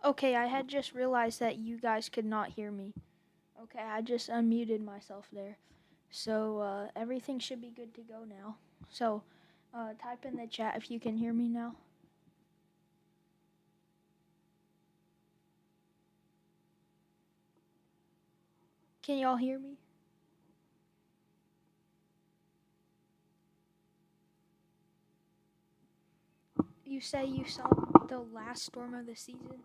Okay, I had just realized that you guys could not hear me. Okay, I just unmuted myself there. So everything should be good to go now. So type in the chat if you can hear me now. Can y'all hear me? You say you saw the last storm of the season?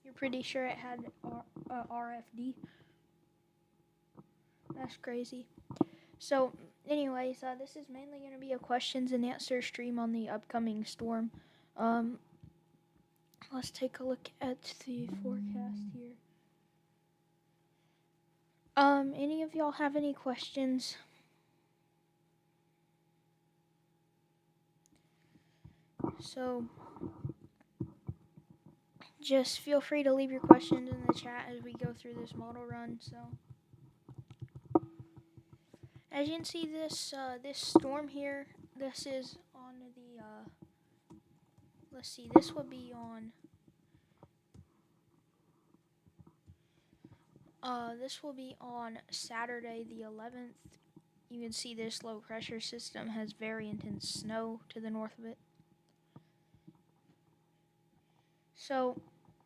You're pretty sure it had RFD? That's crazy. So, anyways, this is mainly going to be a questions and answer stream on the upcoming storm. Um, let's take a look at the forecast here. Any of y'all have any questions? So, just feel free to leave your questions in the chat as we go through this model run. So, as you can see, this storm here, this is on the let's see, this would be on Saturday the 11th. You can see this low pressure system has very intense snow to the north of it. So,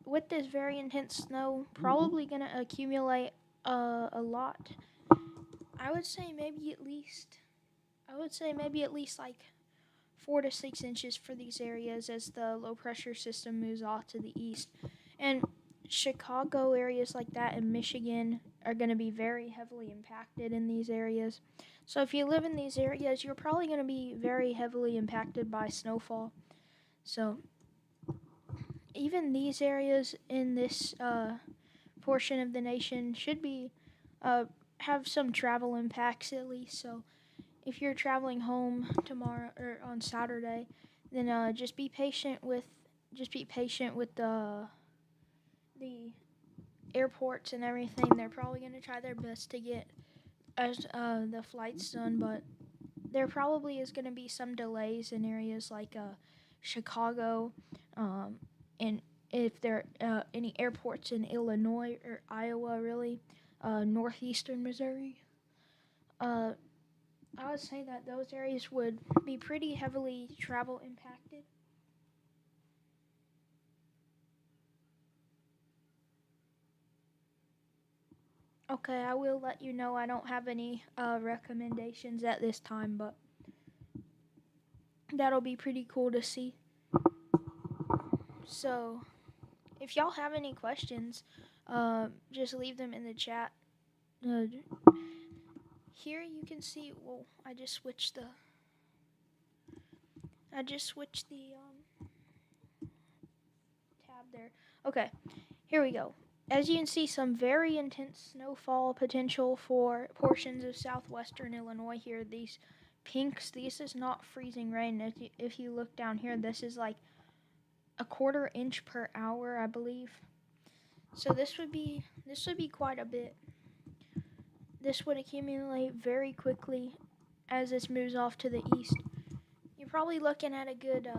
with this very intense snow, probably going to accumulate a lot. I would say maybe at least like 4 to 6 inches for these areas as the low pressure system moves off to the east. And Chicago areas like that and Michigan are going to be very heavily impacted in these areas. So if you live in these areas, you're probably going to be very heavily impacted by snowfall. So even these areas in this portion of the nation should be have some travel impacts at least. So if you're traveling home tomorrow or on Saturday, then just be patient with the airports and everything. They're probably going to try their best to get the flights done, but there probably is going to be some delays in areas like Chicago, and if there are any airports in Illinois or Iowa, really, northeastern Missouri. Uh, I would say that those areas would be pretty heavily travel impacted. Okay, I will let you know I don't have any recommendations at this time, but that'll be pretty cool to see. So, if y'all have any questions, just leave them in the chat. Uh, here you can see. Well, I just switched the tab there. Okay, here we go. As you can see, some very intense snowfall potential for portions of southwestern Illinois here. These pinks, this is not freezing rain. If you look down here, this is like a quarter inch per hour, I believe. So this would be quite a bit. This would accumulate very quickly as this moves off to the east. You're probably looking at a good,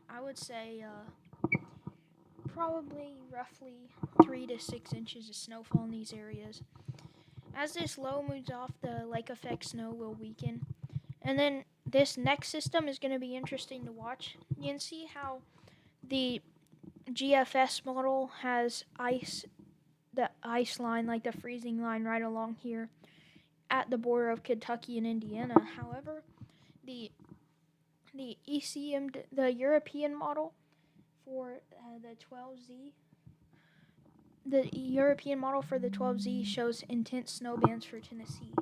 I would say, probably roughly 3 to 6 inches of snowfall in these areas. As this low moves off, the lake effect snow will weaken. And then this next system is going to be interesting to watch. You can see how the GFS model has the ice line, like the freezing line right along here at the border of Kentucky and Indiana. However, the the European model for the 12Z, the European model for the 12Z shows intense snow bands for Tennessee.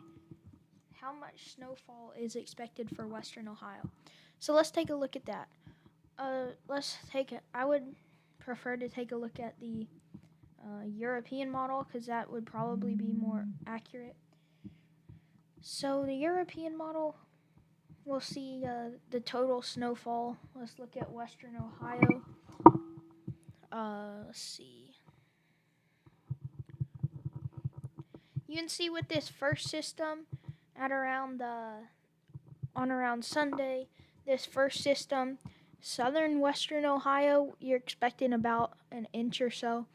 How much snowfall is expected for western Ohio? So let's take a look at that. I would prefer to take a look at the European model because that would probably be more accurate. So the European model, we'll see the total snowfall. Let's look at western Ohio. Let's see. you can see with this first system at around Sunday, this first system, southern western Ohio, you're expecting about an inch or so,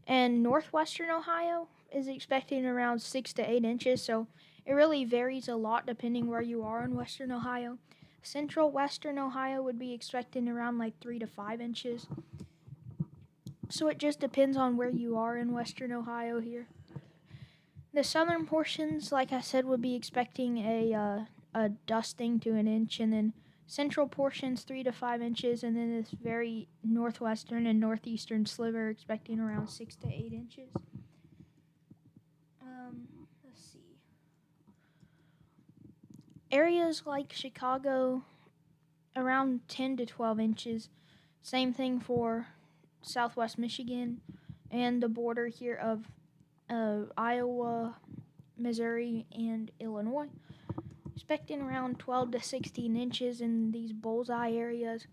and northwestern Ohio is expecting around 6 to 8 inches. So it really varies a lot depending where you are in western Ohio. Central western Ohio would be expecting around like 3 to 5 inches. So it just depends on where you are in western Ohio here. The southern portions, like I said, would be expecting a dusting to an inch, and then central portions 3 to 5 inches, and then this very northwestern and northeastern sliver expecting around 6 to 8 inches. Let's see. Areas like Chicago, around 10 to 12 inches. Same thing for southwest Michigan and the border here of Iowa, Missouri, and Illinois. Expecting around 12 to 16 inches in these bullseye areas.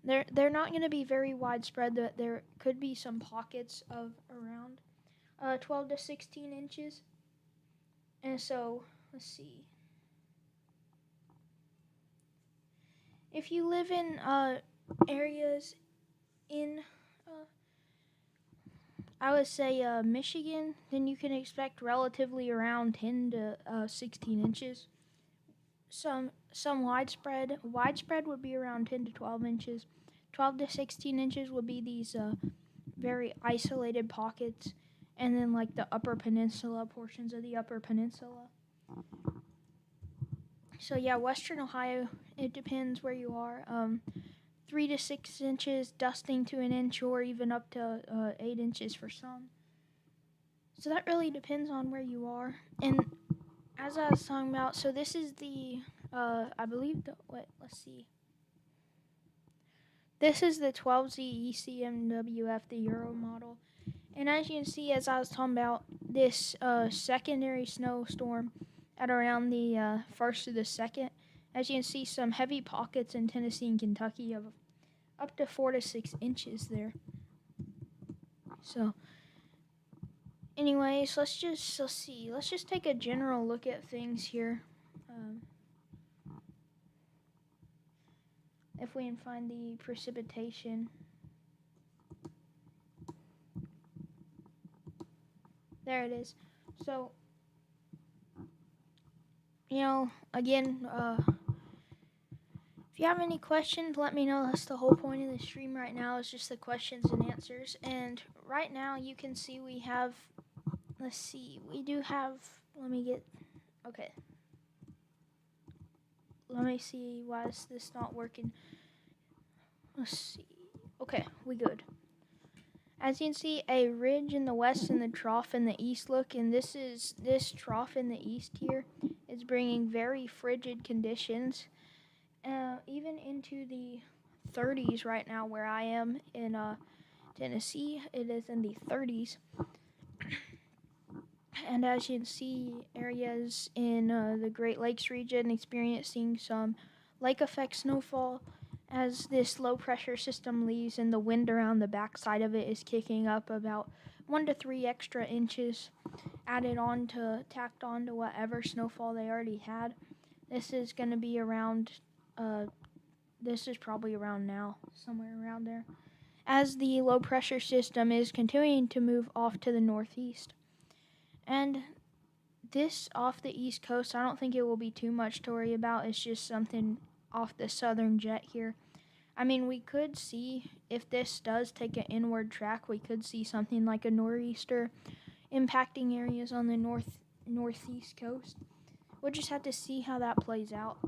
They're not going to be very widespread. There could be some pockets of around 12 to 16 inches. And so, let's see. If you live in areas in, I would say, Michigan, then you can expect relatively around 10 to 16 inches. Some widespread would be around 10 to 12 inches. 12 to 16 inches would be these very isolated pockets, and then like the upper peninsula, portions of the upper peninsula. So yeah, western Ohio, it depends where you are. 3 to 6 inches, dusting to an inch, or even up to 8 inches for some. So that really depends on where you are. And as I was talking about, so this is the, I believe let's see. This is the 12Z ECMWF, the Euro model. And as you can see, as I was talking about, this secondary snowstorm at around the first to the second, as you can see, some heavy pockets in Tennessee and Kentucky of up to 4 to 6 inches there. So, anyways, let's just take a general look at things here. If we can find the precipitation. There it is. So, again, if you have any questions, let me know. That's the whole point of the stream right now, is just the questions and answers. And right now, you can see we have, let me see, why is this not working? Let's see. Okay, we good. As you can see, a ridge in the west and the trough in the east look, and this trough in the east here is bringing very frigid conditions, even into the 30s right now where I am in Tennessee. It is in the 30s. And as you can see, areas in the Great Lakes region experiencing some lake effect snowfall as this low pressure system leaves, and the wind around the backside of it is kicking up about 1 to 3 extra inches tacked on to whatever snowfall they already had. This is going to be around, this is probably around now, somewhere around there, as the low pressure system is continuing to move off to the northeast. And this off the east coast, I don't think it will be too much to worry about. It's just something off the southern jet here. I mean, we could see, if this does take an inward track, we could see something like a nor'easter impacting areas on the northeast coast. We'll just have to see how that plays out.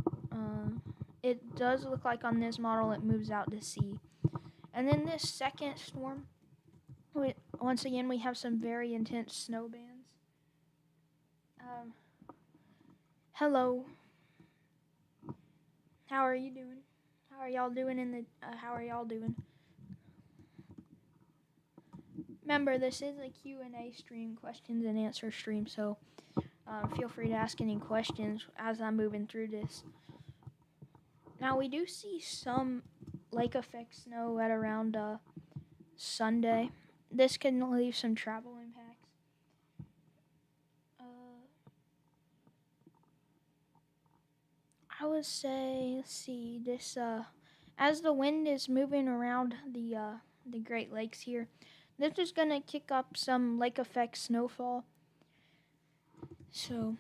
It does look like on this model it moves out to sea. And then this second storm, once again, we have some very intense snow bands. Hello. How are you doing? How are y'all doing Remember, this is a Q&A stream, questions and answer stream, so feel free to ask any questions as I'm moving through this. Now, we do see some lake effect snow at around Sunday. This can leave some travel impacts. would say, let's see, this as the wind is moving around the Great Lakes here, this is gonna kick up some lake effect snowfall. So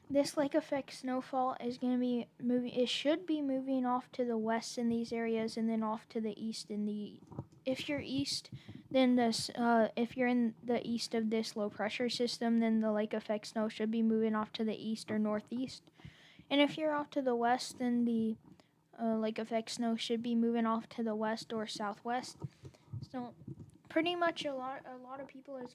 this lake effect snowfall is gonna be moving. It should be moving off to the west in these areas, and then off to the east in the. If you're east, then if you're in the east of this low pressure system, then the lake effect snow should be moving off to the east or northeast. And if you're off to the west, then the lake effect snow should be moving off to the west or southwest. So pretty much a lot of people is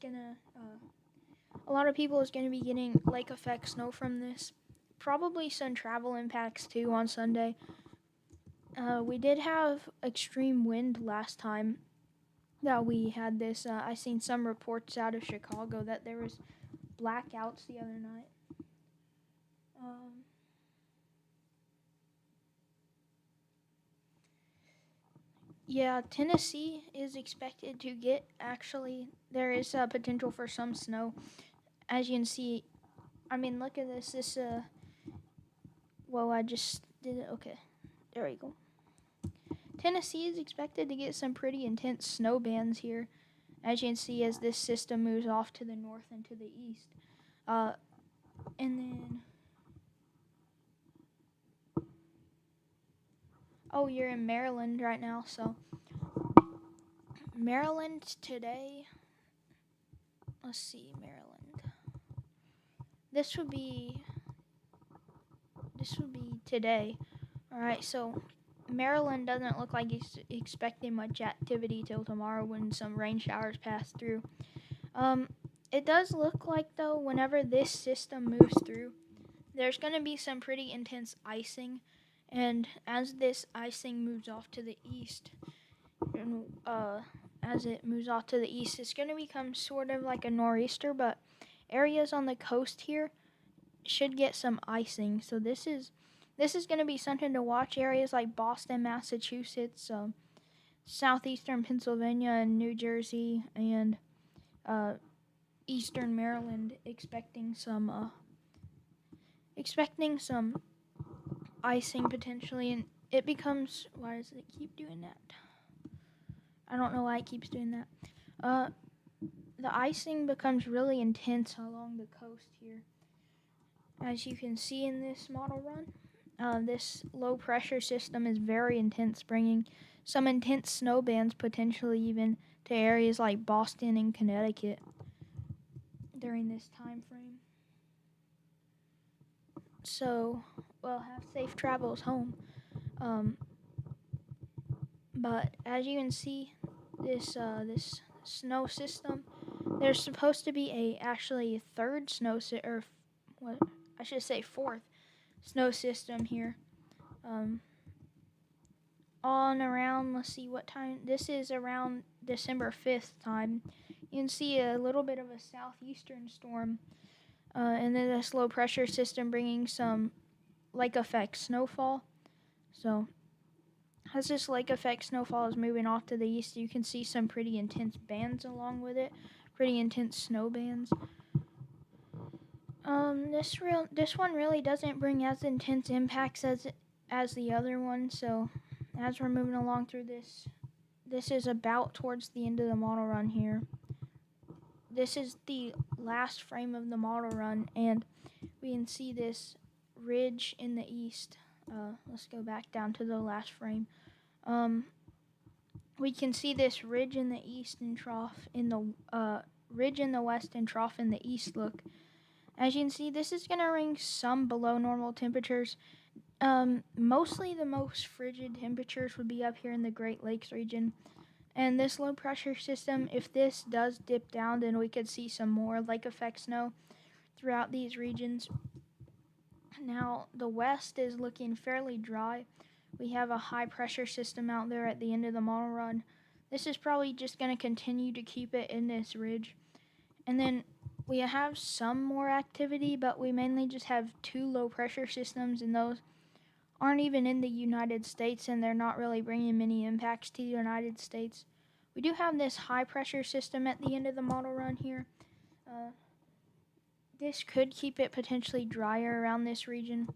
gonna be getting lake effect snow from this. Probably some travel impacts too on Sunday. We did have extreme wind last time that we had this. I seen some reports out of Chicago that there was blackouts the other night. Yeah, Tennessee is expected to get, actually, there is a potential for some snow. As you can see, I mean, look at this. I just did it. Okay, there we go. Tennessee is expected to get some pretty intense snow bands here, as you can see, as this system moves off to the north and to the east. And then, oh, you're in Maryland right now, so Maryland today. Let's see, Maryland. This would be today. All right, so Maryland doesn't look like it's expecting much activity till tomorrow when some rain showers pass through. It does look like, though, whenever this system moves through, there's going to be some pretty intense icing, and as this icing moves off to the east, it's going to become sort of like a nor'easter, but areas on the coast here should get some icing. So this is going to be something to watch. Areas like Boston, Massachusetts, southeastern Pennsylvania, and New Jersey, and eastern Maryland expecting some icing potentially, and it becomes. Why does it keep doing that? I don't know why it keeps doing that. The icing becomes really intense along the coast here. As you can see in this model run, this low pressure system is very intense, bringing some intense snow bands potentially even to areas like Boston and Connecticut during this time frame. So, have safe travels home. But as you can see, this snow system, there's supposed to be actually a third snow or what I should say fourth snow system here. On around, let's see what time, this is around December 5th time. You can see a little bit of a southeastern storm, and then this low pressure system bringing some lake effect snowfall. So as this lake effect snowfall is moving off to the east, you can see some pretty intense bands along with it, pretty intense snow bands. This one really doesn't bring as intense impacts as the other one. So as we're moving along through this is about towards the end of the model run here. This is the last frame of the model run, and we can see this ridge in the east. Let's go back down to the last frame. We can see this ridge in the east and trough in the ridge in the west and trough in the east. Look, as you can see, this is going to bring some below normal temperatures. Mostly the most frigid temperatures would be up here in the Great Lakes region. And this low pressure system, if this does dip down, then we could see some more lake effect snow throughout these regions. Now, the west is looking fairly dry. We have a high pressure system out there at the end of the model run. This is probably just going to continue to keep it in this ridge. And then we have some more activity, but we mainly just have two low pressure systems, and those aren't even in the United States, and they're not really bringing many impacts to the United States. We do have this high pressure system at the end of the model run here. This could keep it potentially drier around this region.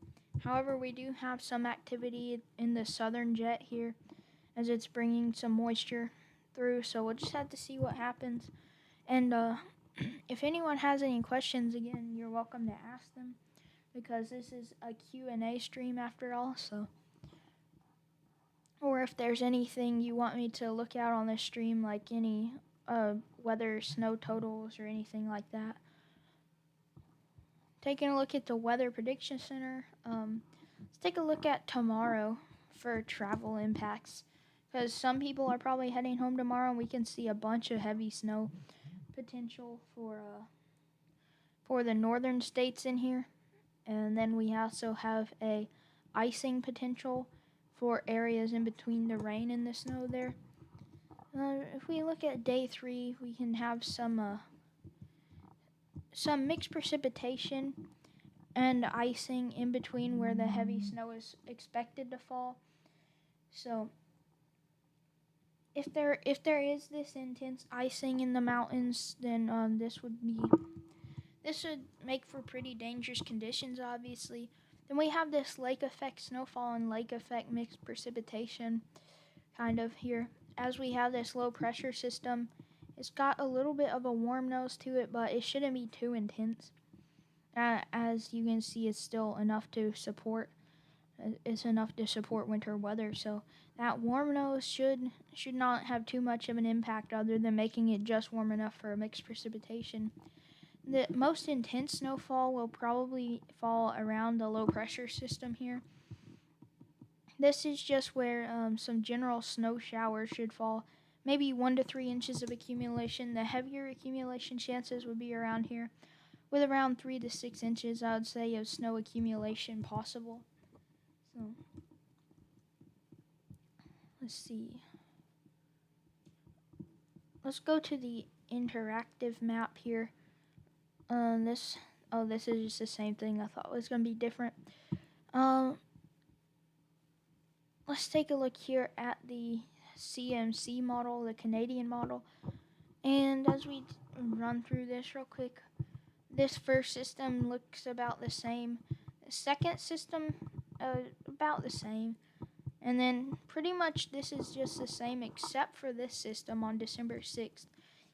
However, we do have some activity in the southern jet here as it's bringing some moisture through, so we'll just have to see what happens. And if anyone has any questions, again, you're welcome to ask them because this is a Q&A stream after all, so. Or if there's anything you want me to look at on this stream, like any weather, snow totals, or anything like that. Taking a look at the Weather Prediction Center, let's take a look at tomorrow for travel impacts. Because some people are probably heading home tomorrow, and we can see a bunch of heavy snow potential for the northern states in here. And then we also have a icing potential for areas in between the rain and the snow there. If we look at day 3, we can have some mixed precipitation and icing in between where the heavy snow is expected to fall. So if there is this intense icing in the mountains, then this would make for pretty dangerous conditions, obviously. Then we have this lake effect snowfall and lake effect mixed precipitation kind of here. As we have this low pressure system, it's got a little bit of a warm nose to it, but it shouldn't be too intense. As you can see, it's still enough to support. It's enough to support winter weather. So that warm nose should not have too much of an impact, other than making it just warm enough for mixed precipitation. The most intense snowfall will probably fall around the low pressure system here. This is just where some general snow showers should fall, maybe 1 to 3 inches of accumulation. The heavier accumulation chances would be around here, with around 3 to 6 inches, I would say, of snow accumulation possible. So, let's see. Let's go to the interactive map here. This is just the same thing. I thought it was going to be different. Let's take a look here at the CMC model, the Canadian model. And as we run through this real quick, this first system looks about the same. The second system, about the same. And then pretty much this is just the same except for this system on December 6th.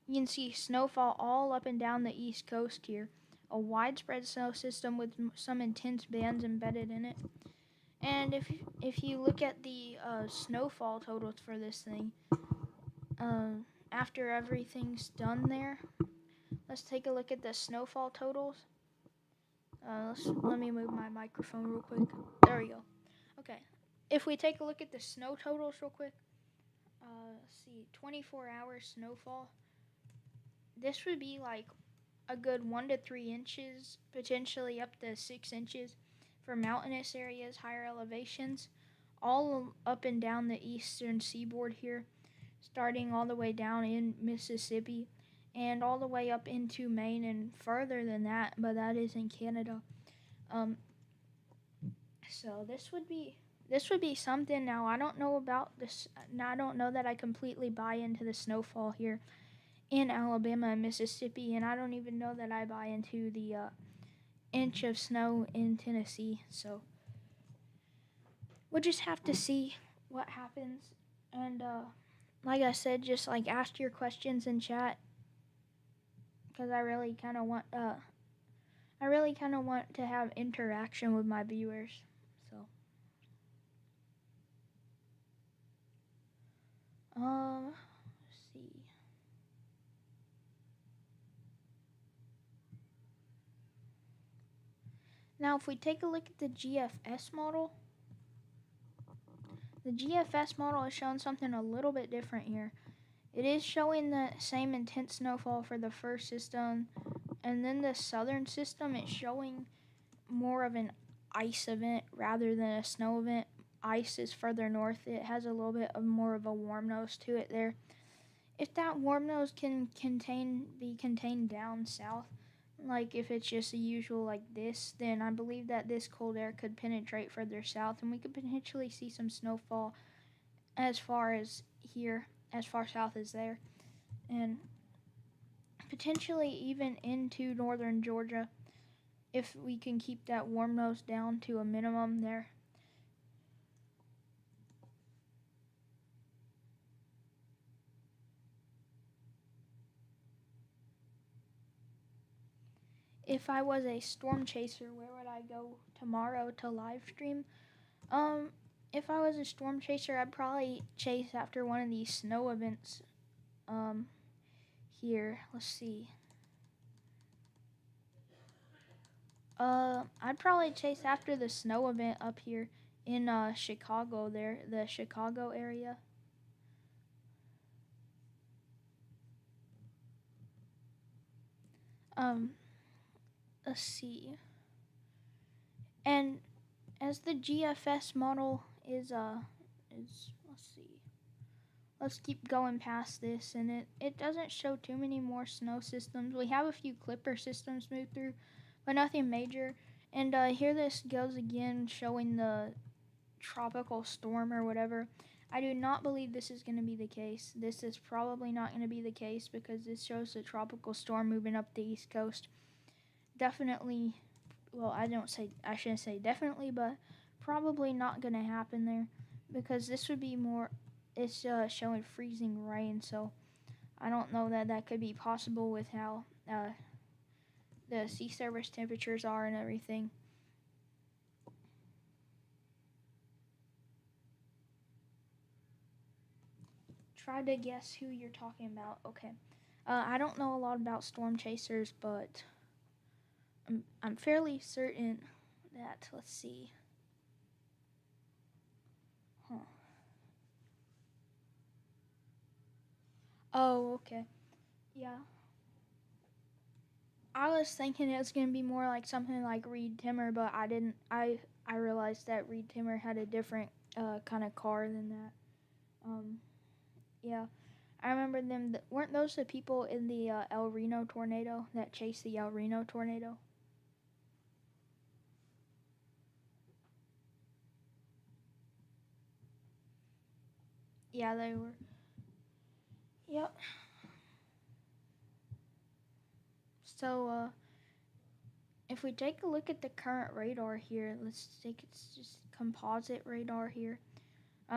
You can see snowfall all up and down the east coast here. A widespread snow system with some intense bands embedded in it. And if you look at the snowfall totals for this thing, after everything's done there, let's take a look at the snowfall totals. Let me move my microphone real quick. There we go. Okay. If we take a look at the snow totals real quick, let's see, 24 hours snowfall. This would be like a good 1 to 3 inches, potentially up to 6 inches for mountainous areas, higher elevations, all up and down the eastern seaboard here, starting all the way down in Mississippi and all the way up into Maine and further than that, but that is in Canada. So this would be something. Now, I don't know about this. Now, I don't know that I completely buy into the snowfall here in Alabama and Mississippi, and I don't even know that I buy into the inch of snow in Tennessee. So we'll just have to see what happens. And like I said, just like ask your questions in chat, because I really kind of want to have interaction with my viewers. So let's see. Now, if we take a look at the GFS model, the GFS model is showing something a little bit different here. It is showing the same intense snowfall for the first system, and then the southern system is showing more of an ice event rather than a snow event. Ice is further north. It has a little bit of more of a warm nose to it there. If that warm nose can be contained down south, like if it's just the usual like this, then I believe that this cold air could penetrate further south, and we could potentially see some snowfall as far as here, as far south as there, and potentially even into northern Georgia if we can keep that warm nose down to a minimum there. If I was a storm chaser, where would I go tomorrow to live stream? Um, if I was a storm chaser, I'd probably chase after one of these snow events. Um, Here, let's see. I'd probably chase after the snow event up here in Chicago. There, the Chicago area. Um, let's see. And as the GFS model is let's see. Let's keep going past this, and it doesn't show too many more snow systems. We have a few clipper systems moved through, but nothing major. And here this goes again, showing the tropical storm or whatever. I do not believe this is going to be the case. This is probably not going to be the case because this shows a tropical storm moving up the East Coast. Definitely, well, I shouldn't say definitely, but probably not going to happen there because this would be more, it's showing freezing rain, so I don't know that that could be possible with how the sea surface temperatures are and everything. Try to guess who you're talking about. Okay. I don't know a lot about storm chasers, but I'm fairly certain that, let's see. Huh. Oh, okay. Yeah. I was thinking it was going to be more like something like Reed Timmer, but I didn't. I realized that Reed Timmer had a different kind of car than that. Um, yeah. I remember them. Weren't those the people in the El Reno tornado that chased the El Reno tornado? Yeah, they were. Yep. So, if we take a look at the current radar here, let's take it's just composite radar here.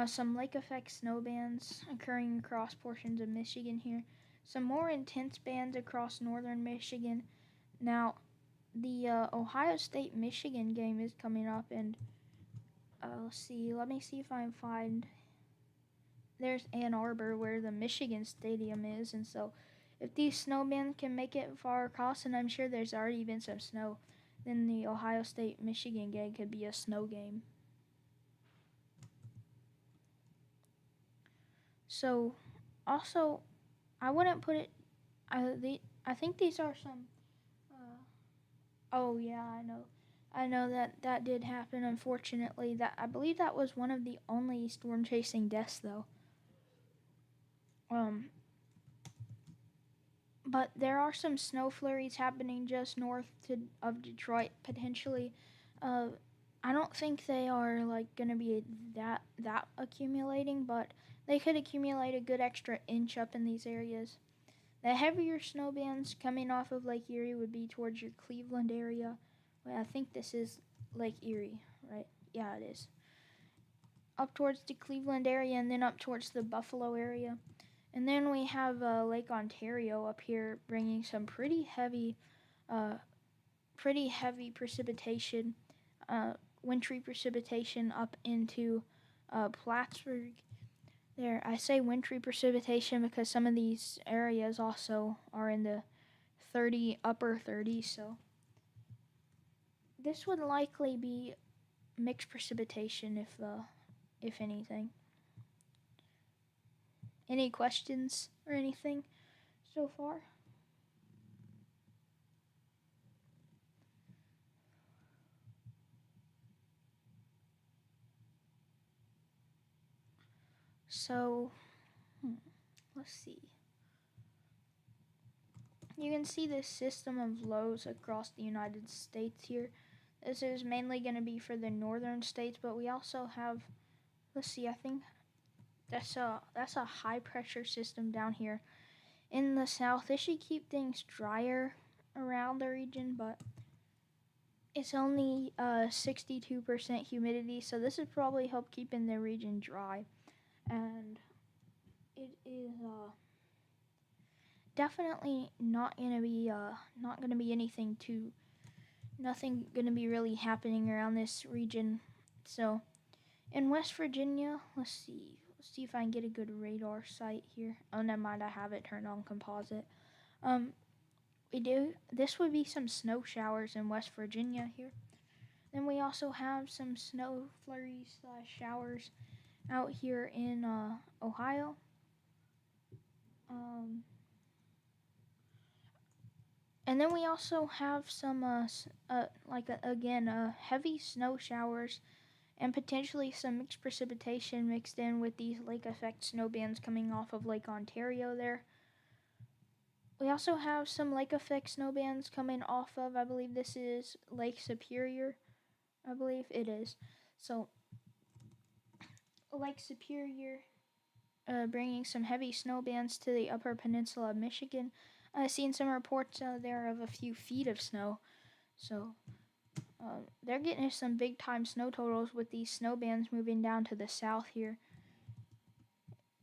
Some lake effect snow bands occurring across portions of Michigan here. Some more intense bands across northern Michigan. Now, the Ohio State Michigan game is coming up, and let's see. Let me see if I can find. There's Ann Arbor where the Michigan Stadium is, and so if these snowmen can make it far across, and I'm sure there's already been some snow, then the Ohio State Michigan game could be a snow game. So, also, I wouldn't put it. I think these are some. Uh, oh yeah, I know. I know that that did happen. Unfortunately, that I believe that was one of the only storm chasing deaths, though. Um, but there are some snow flurries happening just of Detroit potentially. Uh, I don't think they are like gonna be that accumulating, but they could accumulate a good extra inch up in these areas. The heavier snow bands coming off of Lake Erie would be towards your Cleveland area. Wait, I think this is Lake Erie, right? Yeah, it is. Up towards the Cleveland area and then up towards the Buffalo area. And then we have Lake Ontario up here bringing some uh, pretty heavy precipitation, wintry precipitation up into Plattsburgh. There, I say wintry precipitation because some of these areas also are in the upper 30s. So this would likely be mixed precipitation if anything. Any questions or anything so far? So, let's see. You can see this system of lows across the United States here. This is mainly going to be for the northern states, but we also have, let's see, I think that's a high pressure system down here in the south. This should keep things drier around the region, but It's only 62% humidity, so this has probably helped keeping the region dry. And it is definitely not gonna be nothing gonna be really happening around this region. So in West Virginia, let's see if I can get a good radar site here. Oh, never mind, I have it turned on composite. Um, we do. This would be some snow showers in West Virginia here. Then we also have some snow flurries showers out here in Ohio. Um, and then we also have some again heavy snow showers and potentially some mixed precipitation mixed in with these lake effect snow bands coming off of Lake Ontario there. We also have some lake effect snow bands coming off of, I believe this is Lake Superior. I believe it is. So, Lake Superior bringing some heavy snow bands to the upper peninsula of Michigan. I've seen some reports there of a few feet of snow. So, they're getting some big time snow totals with these snow bands moving down to the south here.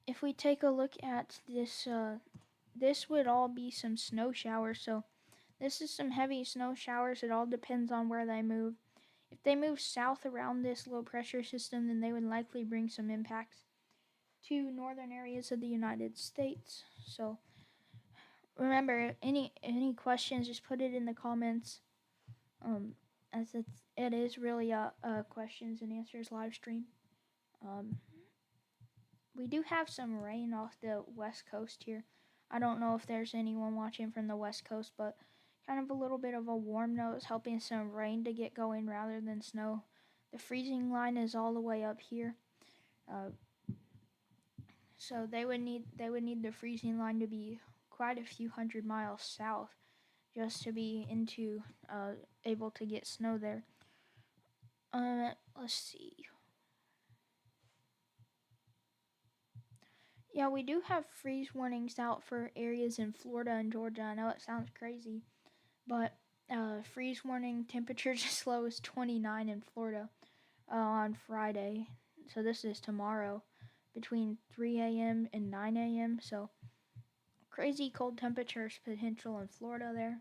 If we take a look at this, this would all be some snow showers. So, this is some heavy snow showers. It all depends on where they move. If they move south around this low pressure system, then they would likely bring some impacts to northern areas of the United States. So remember, any questions, just put it in the comments. As it is really a questions and answers live stream. Um, we do have some rain off the west coast here. I don't know if there's anyone watching from the west coast, but kind of a little bit of a warm nose helping some rain to get going rather than snow. The freezing line is all the way up here. So they would need the freezing line to be quite a few hundred miles south just to be able to get snow there. Let's see. Yeah, we do have freeze warnings out for areas in Florida and Georgia. I know it sounds crazy, but freeze warning temperatures as low as 29 in Florida on Friday. So this is tomorrow between 3 a.m. and 9 a.m. So crazy cold temperatures potential in Florida there.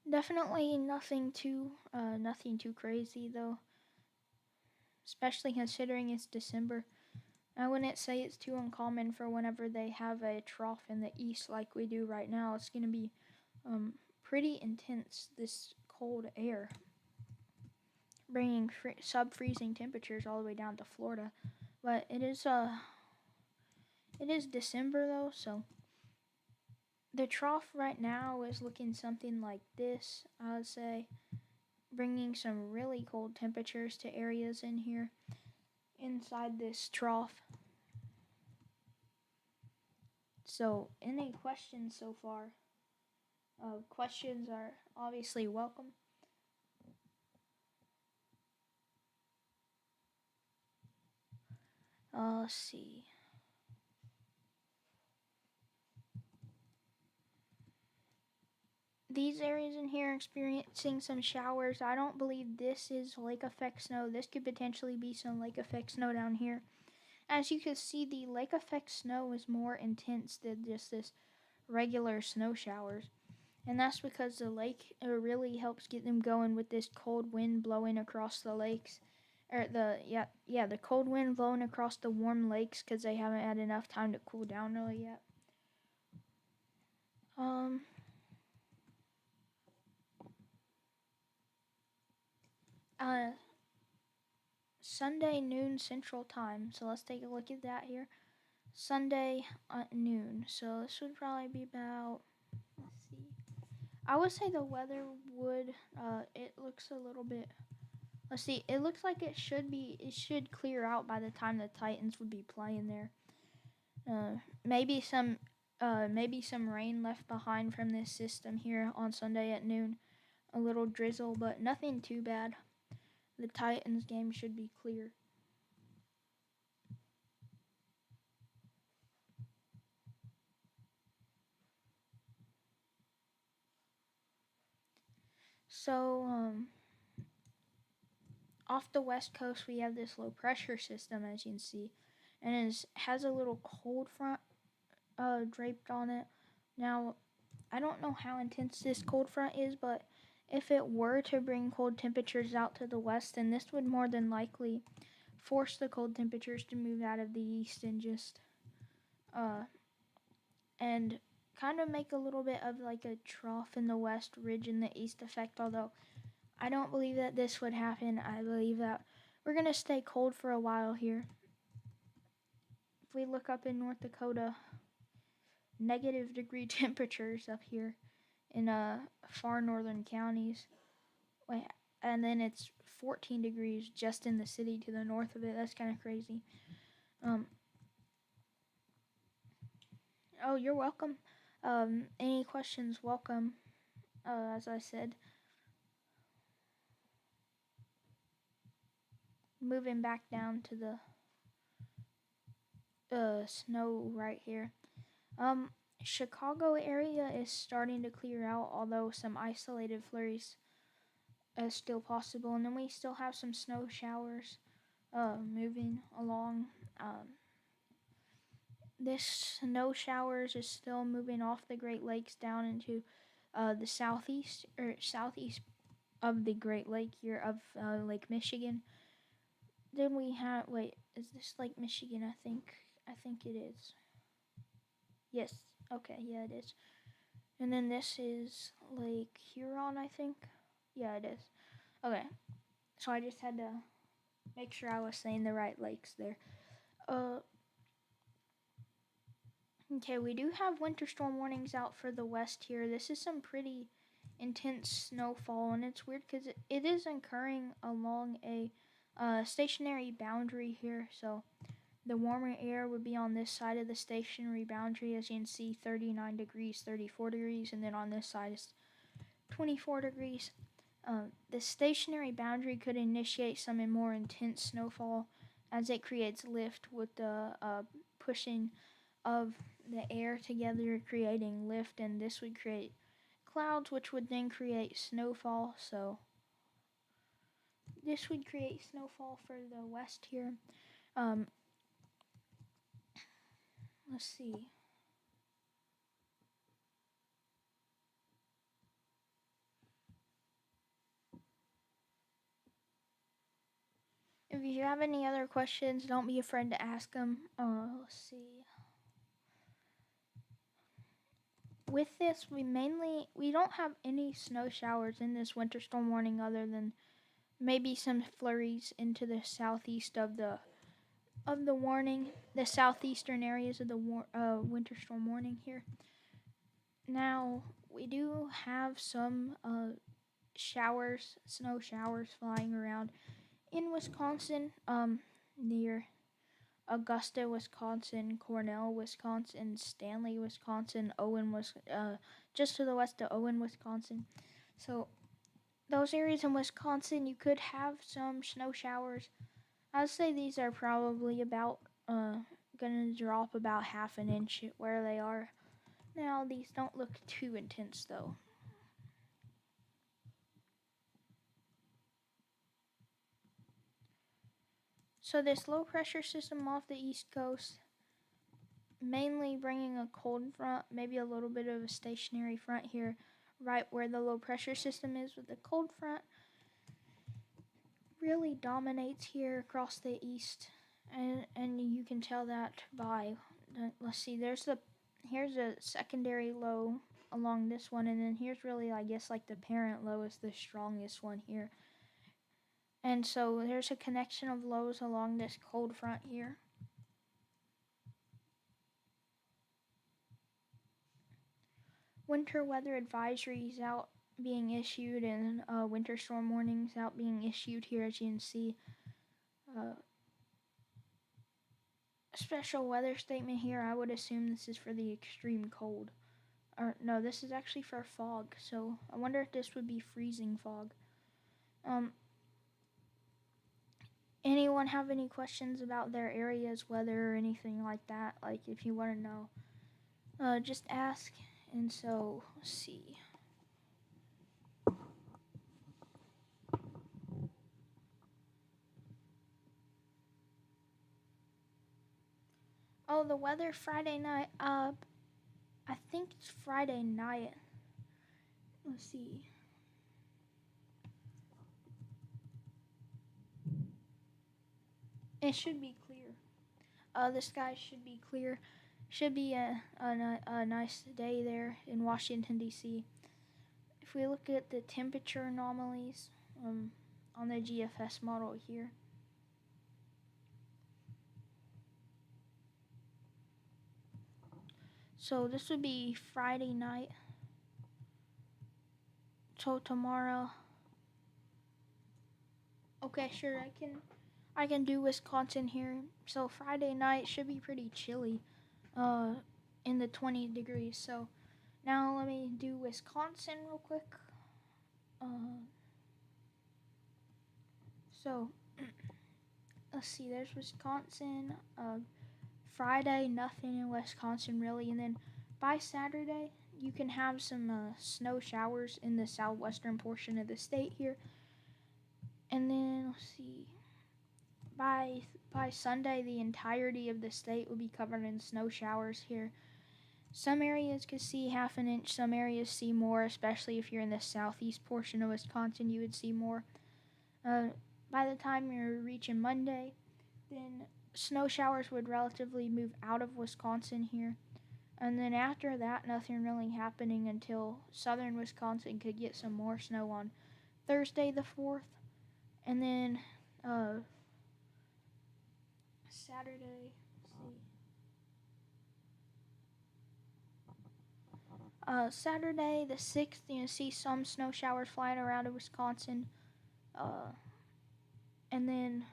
Definitely nothing too crazy though, especially considering it's December. I wouldn't say it's too uncommon for whenever they have a trough in the east like we do right now. It's going to be pretty intense, this cold air, bringing sub-freezing temperatures all the way down to Florida. But it is December though, so the trough right now is looking something like this, I would say, bringing some really cold temperatures to areas in here inside this trough. So, any questions so far? Questions are obviously welcome. Let's see. These areas in here are experiencing some showers. I don't believe this is lake effect snow. This could potentially be some lake effect snow down here. As you can see, the lake effect snow is more intense than just this regular snow showers. And that's because the lake really helps get them going with this cold wind blowing across the lakes. The cold wind blowing across the warm lakes because they haven't had enough time to cool down really yet. Sunday noon Central Time. So let's take a look at that here. Sunday at noon. So this would probably be about. Let's see. I would say the weather would. It looks a little bit. Let's see. It looks like it should be. It should clear out by the time the Titans would be playing there. Maybe some. Maybe some rain left behind from this system here on Sunday at noon. A little drizzle, but nothing too bad. The Titans game should be clear. So, off the west coast, we have this low pressure system, as you can see, and it has a little cold front draped on it. Now, I don't know how intense this cold front is, but if it were to bring cold temperatures out to the west, then this would more than likely force the cold temperatures to move out of the east and just uh, and kind of make a little bit of like a trough in the west, ridge in the east effect. Although I don't believe that this would happen. I believe that we're gonna stay cold for a while here. If we look up in North Dakota, negative degree temperatures up here in far northern counties. Wait, and then it's 14 degrees just in the city to the north of it. That's kind of crazy. Um, oh, you're welcome. Any questions? Welcome. As I said, moving back down to the snow right here. Um, Chicago area is starting to clear out, although some isolated flurries is still possible, and then we still have some snow showers moving along. This snow showers is still moving off the Great Lakes down into the southeast of the Great Lake here of Lake Michigan. Then we have is this Lake Michigan? I think it is. Yes. Okay. Yeah, it is. And then this is Lake Huron, I think. Yeah, it is. Okay. So I just had to make sure I was saying the right lakes there. Uh, Okay, we do have winter storm warnings out for the west here. This is some pretty intense snowfall, and it's weird because it is occurring along a stationary boundary here. So the warmer air would be on this side of the stationary boundary, as you can see, 39 degrees, 34 degrees, and then on this side is 24 degrees. The stationary boundary could initiate some more intense snowfall as it creates lift with the pushing of the air together, creating lift, and this would create clouds, which would then create snowfall. So this would create snowfall for the west here. Um, let's see. If you have any other questions, don't be afraid to ask them. Let's see. With this, we don't have any snow showers in this winter storm warning other than maybe some flurries into the southeast of the warning, the southeastern areas of the winter storm warning here. Now we do have some snow showers flying around in Wisconsin, near Augusta, Wisconsin, Cornell, Wisconsin, Stanley, Wisconsin, Owen, just to the west of Owen, Wisconsin. So those areas in Wisconsin, you could have some snow showers. I'd say these are probably about gonna drop about half an inch where they are. Now these don't look too intense though. So this low pressure system off the east coast, mainly bringing a cold front, maybe a little bit of a stationary front here, right where the low pressure system is with the cold front, really dominates here across the east, and you can tell that by let's see, here's a secondary low along this one, and then here's really, I guess, like the parent low is the strongest one here. And so there's a connection of lows along this cold front here. Winter weather advisories out being issued, and winter storm warnings out being issued here, as you can see. Special weather statement here. I would assume this is for the extreme cold. Or no, this is actually for fog. So I wonder if this would be freezing fog. Anyone have any questions about their area's weather or anything like that? Like if you want to know, just ask. And so let's see. Oh, the weather Friday night. I think it's Friday night. Let's see. It should be clear. The sky should be clear. Should be a nice day there in Washington, D.C. If we look at the temperature anomalies on the GFS model here, so this would be Friday night. So tomorrow, okay, sure, I can do Wisconsin here. So Friday night should be pretty chilly, uh, in the 20 degrees. So now let me do Wisconsin real quick. Uh, so let's see. There's Wisconsin. Friday, nothing in Wisconsin really, and then by Saturday you can have some snow showers in the southwestern portion of the state here, and then let's see. By Sunday, the entirety of the state will be covered in snow showers here. Some areas could see half an inch, some areas see more, especially if you're in the southeast portion of Wisconsin, you would see more. Uh, by the time you're reaching Monday, then snow showers would relatively move out of Wisconsin here. And then after that, nothing really happening until southern Wisconsin could get some more snow on Thursday the 4th. And then Saturday, let's see. Saturday the 6th, you see some snow showers flying around in Wisconsin. Uh, and then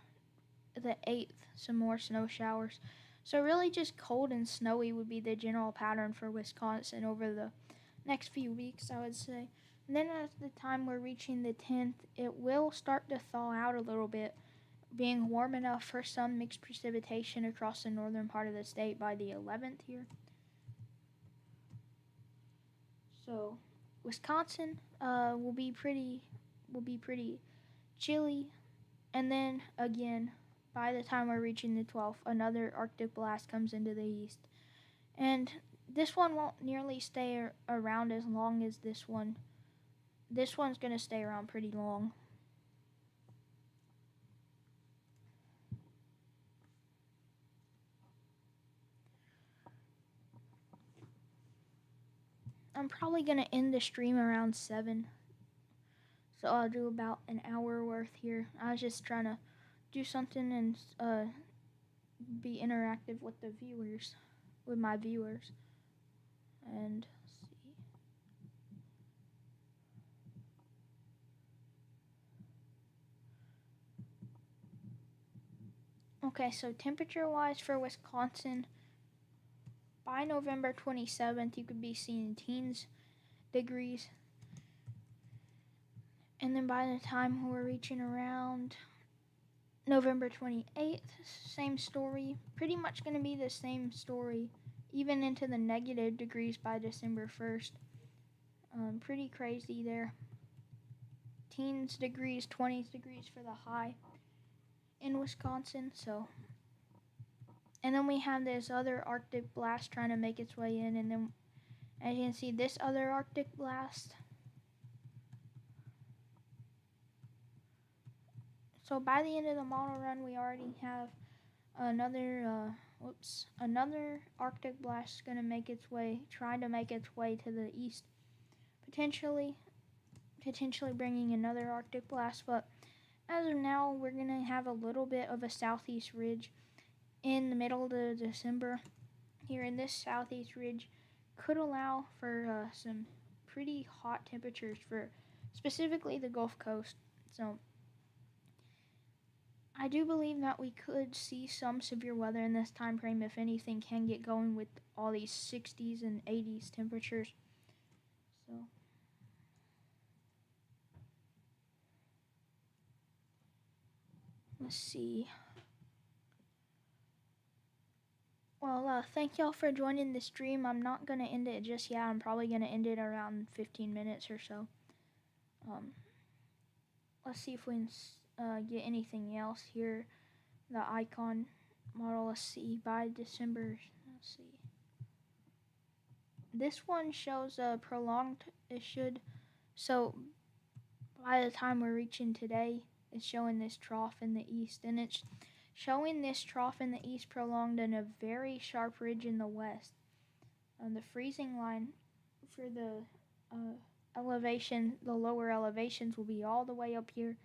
the 8th, some more snow showers. So really just cold and snowy would be the general pattern for Wisconsin over the next few weeks, I would say. And then at the time we're reaching the 10th, it will start to thaw out a little bit, being warm enough for some mixed precipitation across the northern part of the state by the 11th here. So Wisconsin will be pretty chilly, and then again by the time we're reaching the 12th, another Arctic blast comes into the east, and this one won't nearly stay around as long as this one. This one's going to stay around pretty long. I'm probably going to end the stream around 7. So I'll do about an hour worth here. I was just trying to do something and be interactive with the viewers, with my viewers. And let's see. Okay, so temperature-wise for Wisconsin, by November 27th, you could be seeing teens degrees. And then by the time we're reaching around November 28th, same story. Pretty much going to be the same story, even into the negative degrees by December 1st. Pretty crazy there. Teens degrees, 20s degrees for the high in Wisconsin. So, and then we have this other Arctic blast trying to make its way in, and then as you can see, this other Arctic blast. So by the end of the model run, we already have another Arctic blast going to make its way, trying to make its way to the east, potentially bringing another Arctic blast. But as of now, we're going to have a little bit of a southeast ridge in the middle of December. Here in this southeast ridge could allow for some pretty hot temperatures for specifically the Gulf Coast. So I do believe that we could see some severe weather in this time frame if anything can get going with all these 60s and 80s temperatures. So let's see. Well, thank y'all for joining the stream. I'm not going to end it just yet. I'm probably going to end it around 15 minutes or so. Let's see if we can get anything else here. The icon model. Let's see, by December. Let's see. This one shows a prolonged. It should. So by the time we're reaching today, it's showing this trough in the east, and it's showing this trough in the east prolonged in a very sharp ridge in the west. The freezing line for the elevation, the lower elevations, will be all the way up here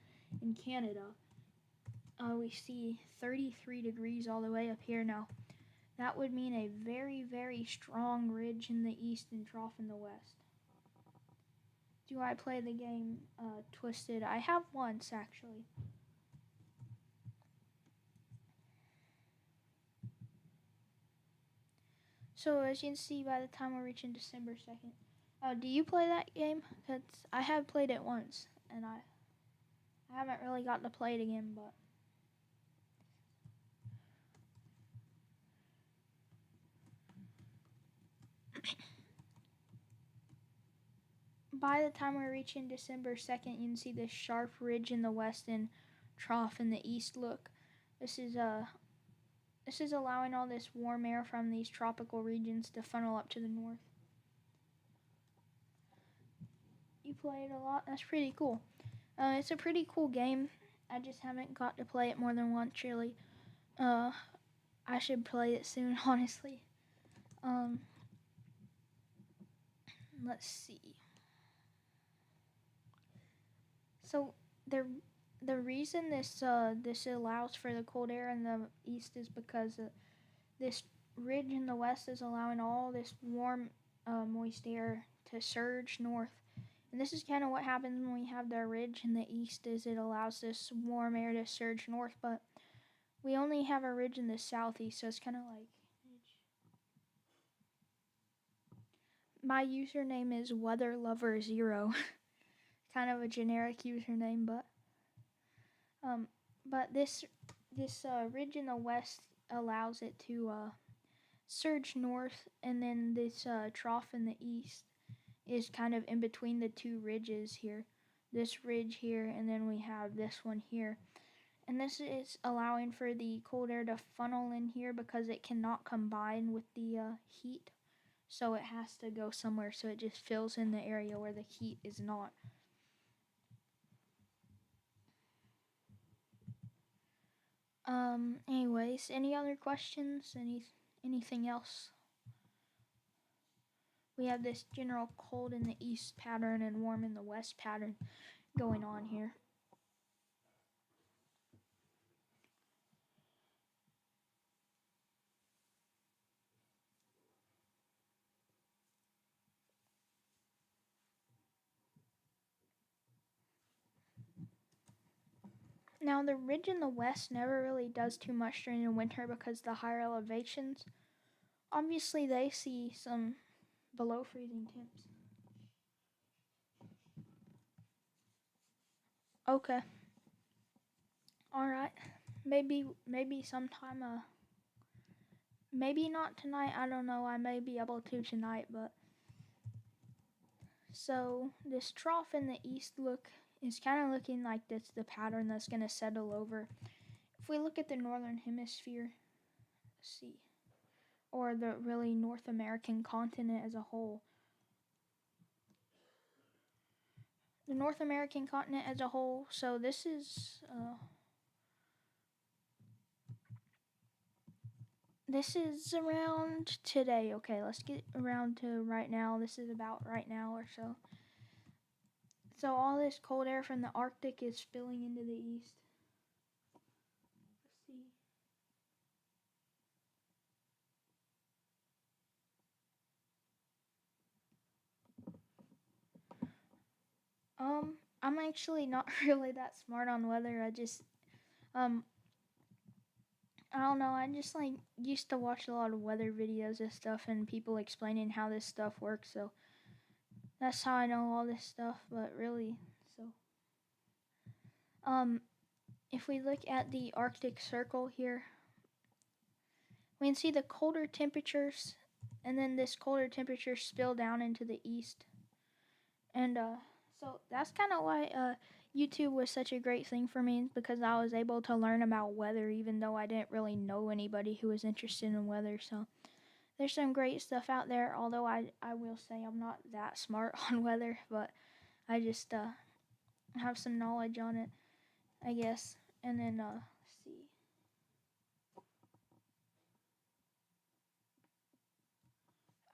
in Canada. We see 33 degrees all the way up here now. That would mean a very, very strong ridge in the east and trough in the west. Do I play the game Twisted? I have once, actually. So as you can see, by the time we're reaching December 2nd, do you play that game? Because I have played it once, and I haven't really gotten to play it again, but by the time we're reaching December 2nd, you can see this sharp ridge in the west and trough in the east. Look, this is allowing all this warm air from these tropical regions to funnel up to the north. You play it a lot? That's pretty cool. It's a pretty cool game. I just haven't got to play it more than once, really. I should play it soon, honestly. Let's see. So the reason this allows for the cold air in the east is because this ridge in the west is allowing all this warm, moist air to surge north. And this is kind of what happens when we have the ridge in the east, is it allows this warm air to surge north, but we only have a ridge in the southeast, so it's kind of like, my username is WeatherLover0. Kind of a generic username, but this ridge in the west allows it to surge north, and then this trough in the east is kind of in between the two ridges here. This ridge here, and then we have this one here. And this is allowing for the cold air to funnel in here because it cannot combine with the heat. So it has to go somewhere, so it just fills in the area where the heat is not. Anyways, any other questions? Anything else? We have this general cold in the east pattern and warm in the west pattern going on here. Now, the ridge in the west never really does too much during the winter because the higher elevations, obviously they see some below freezing temps. Okay. All right. Maybe sometime maybe not tonight. I don't know. I may be able to tonight, but so this trough in the east look is kind of looking like that's the pattern that's going to settle over. If we look at the northern hemisphere, let's see, or the really North American continent as a whole. The North American continent as a whole, so this is around today. Okay, let's get around to right now. This is about right now or so. So all this cold air from the Arctic is spilling into the east. Let's see. I'm actually not really that smart on weather. Um, I don't know. I just like used to watch a lot of weather videos and stuff, and people explaining how this stuff works. So that's how I know all this stuff. But really, so if we look at the Arctic Circle here, we can see the colder temperatures, and then this colder temperature spill down into the east, and so that's kind of why YouTube was such a great thing for me because I was able to learn about weather even though I didn't really know anybody who was interested in weather. So there's some great stuff out there, although I will say I'm not that smart on weather, but I just have some knowledge on it, I guess. And then let's see.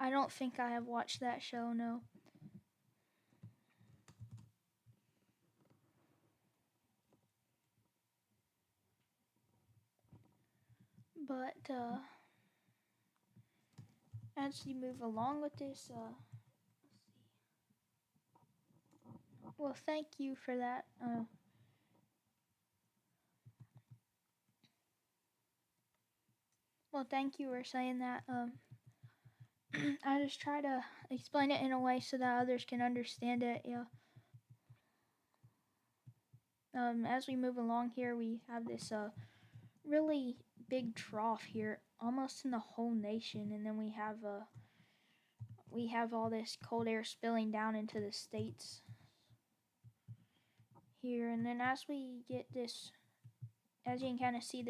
I don't think I have watched that show, no. But as you move along with this, well, thank you for that. Well, thank you for saying that. I just try to explain it in a way so that others can understand it. Yeah. As we move along here, we have this really big trough here, almost in the whole nation, and then we have all this cold air spilling down into the states here, and then as we get this, as you can kind of see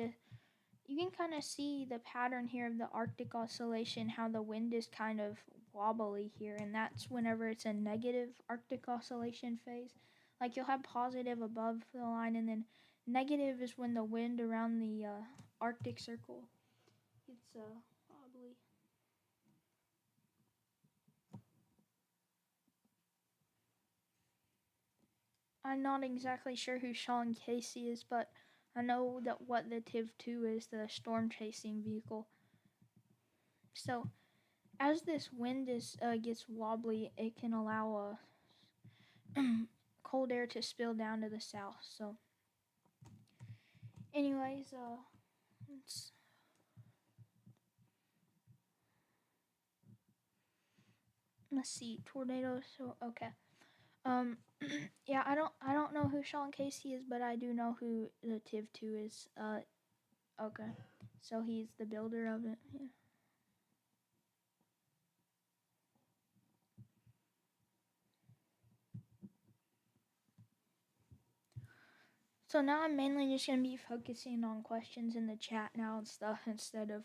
you can kind of see the pattern here of the Arctic oscillation, how the wind is kind of wobbly here, and that's whenever it's a negative Arctic oscillation phase. Like you'll have positive above the line, and then negative is when the wind around the Arctic Circle gets wobbly. I'm not exactly sure who Sean Casey is, but I know that what the TIV-2 is, the storm chasing vehicle. So as this wind gets wobbly, it can allow cold air to spill down to the south. So, anyways, let's see, tornadoes. So okay. Um, yeah, I don't know who Sean Casey is, but I do know who the TIV-2 is. Okay, so he's the builder of it. Yeah. So now I'm mainly just gonna be focusing on questions in the chat now and stuff instead of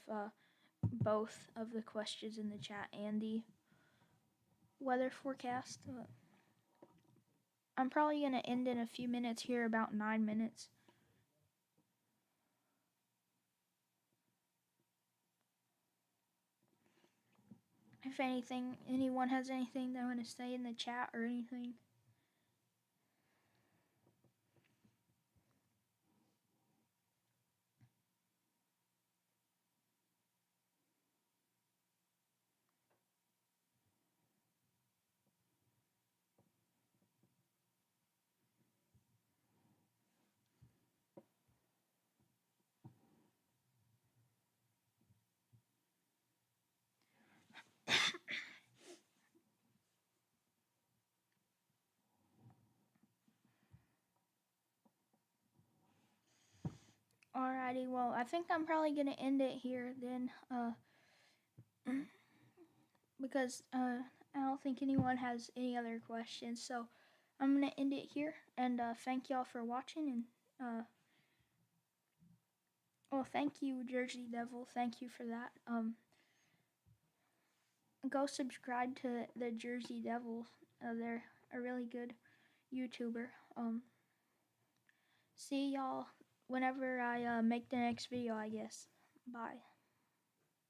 both of the questions in the chat and the weather forecast. I'm probably gonna end in a few minutes here, about 9 minutes. If anyone has anything they want to say in the chat or anything. Alrighty, well, I think I'm probably gonna end it here then, because I don't think anyone has any other questions. So I'm gonna end it here, and thank y'all for watching. And well, thank you, Jersey Devil. Thank you for that. Go subscribe to the Jersey Devils. They're a really good YouTuber. See y'all whenever I make the next video, I guess. Bye.